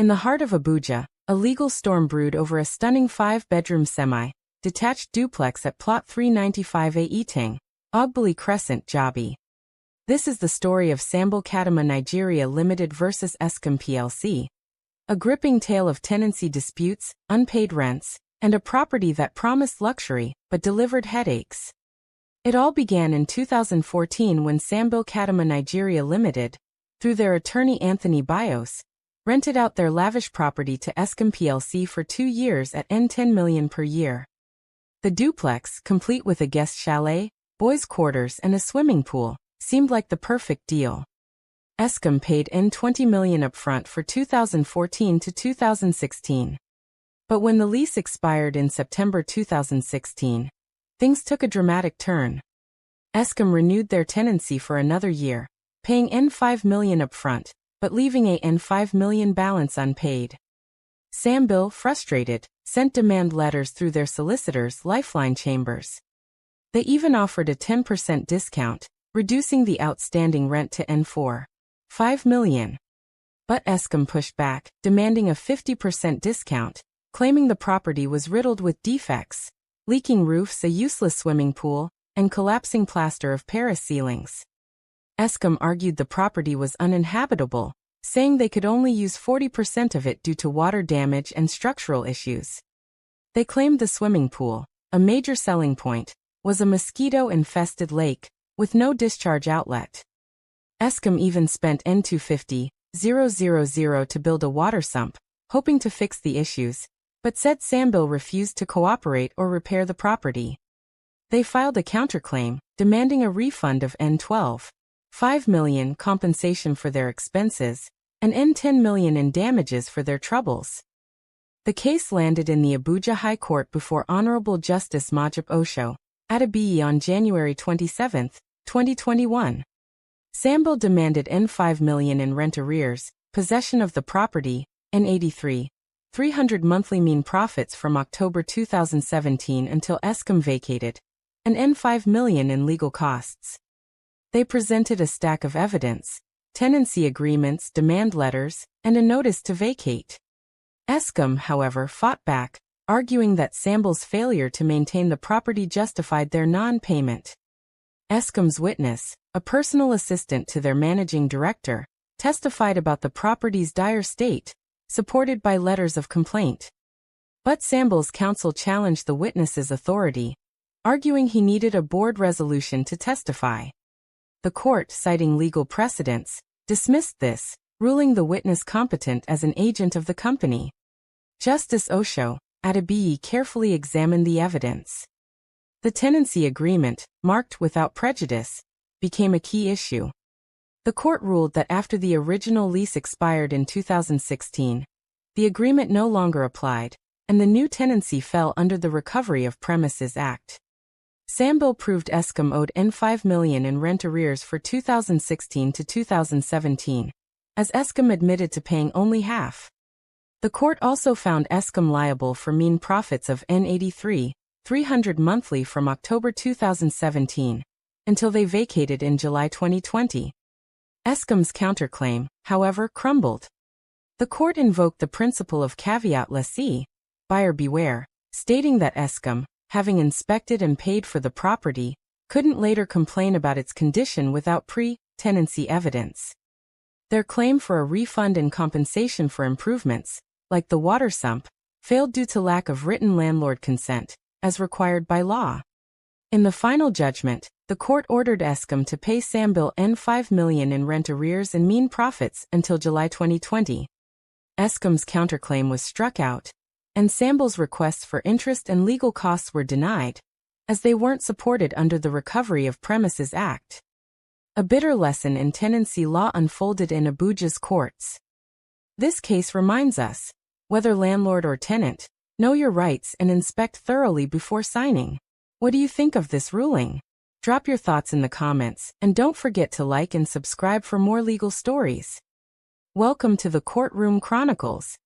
In the heart of Abuja, a legal storm brewed over a stunning 5-bedroom semi-detached duplex at Plot 395 Aitang, Ogbili Crescent, Jabi. This is the story of Sambil Kadama Nigeria Limited vs Eskom PLC. A gripping tale of tenancy disputes, unpaid rents, and a property that promised luxury but delivered headaches. It all began in 2014 when Sambil Kadama Nigeria Limited, through their attorney Anthony Bios, rented out their lavish property to Eskom PLC for 2 years at N10 million per year. The duplex, complete with a guest chalet, boys' quarters and a swimming pool, seemed like the perfect deal. Eskom paid N20 million upfront for 2014 to 2016. But when the lease expired in September 2016, things took a dramatic turn. Eskom renewed their tenancy for another year, paying N5 million upfront, but leaving a N5 million balance unpaid. Sambil, frustrated, sent demand letters through their solicitors Lifeline Chambers. They even offered a 10% discount, reducing the outstanding rent to N4.5 million. But Eskom pushed back, demanding a 50% discount, claiming the property was riddled with defects, leaking roofs, a useless swimming pool, and collapsing plaster of Paris ceilings. Eskom argued the property was uninhabitable, saying they could only use 40% of it due to water damage and structural issues. They claimed the swimming pool, a major selling point, was a mosquito-infested lake, with no discharge outlet. Eskom even spent N250,000 to build a water sump, hoping to fix the issues, but said Sambil refused to cooperate or repair the property. They filed a counterclaim, demanding a refund of N12.5 million compensation for their expenses, and N10 million in damages for their troubles. The case landed in the Abuja High Court before Honorable Justice Osho-Adebiyi on January 27, 2021. Sambil demanded N5 million in rent arrears, possession of the property, N83,300 monthly mean profits from October 2017 until Eskom vacated, and N5 million in legal costs. They presented a stack of evidence, tenancy agreements, demand letters, and a notice to vacate. Eskom, however, fought back, arguing that Sambil's failure to maintain the property justified their non-payment. Eskom's witness, a personal assistant to their managing director, testified about the property's dire state, supported by letters of complaint. But Sambil's counsel challenged the witness's authority, arguing he needed a board resolution to testify. The court, citing legal precedents, dismissed this, ruling the witness competent as an agent of the company. Justice Osho-Adebiyi carefully examined the evidence. The tenancy agreement, marked without prejudice, became a key issue. The court ruled that after the original lease expired in 2016, the agreement no longer applied, and the new tenancy fell under the Recovery of Premises Act. Sambil proved Eskom owed N5 million in rent arrears for 2016 to 2017, as Eskom admitted to paying only half. The court also found Eskom liable for mean profits of N83,300 monthly from October 2017, until they vacated in July 2020. Eskom's counterclaim, however, crumbled. The court invoked the principle of caveat lessee, buyer beware, stating that Eskom, having inspected and paid for the property, couldn't later complain about its condition without pre-tenancy evidence. Their claim for a refund and compensation for improvements, like the water sump, failed due to lack of written landlord consent, as required by law. In the final judgment, the court ordered Eskom to pay Sambil N5 million in rent arrears and mean profits until July 2020. Eskom's counterclaim was struck out, and Sambil's requests for interest and legal costs were denied, as they weren't supported under the Recovery of Premises Act. A bitter lesson in tenancy law unfolded in Abuja's courts. This case reminds us, whether landlord or tenant, know your rights and inspect thoroughly before signing. What do you think of this ruling? Drop your thoughts in the comments, and don't forget to like and subscribe for more legal stories. Welcome to the Courtroom Chronicles.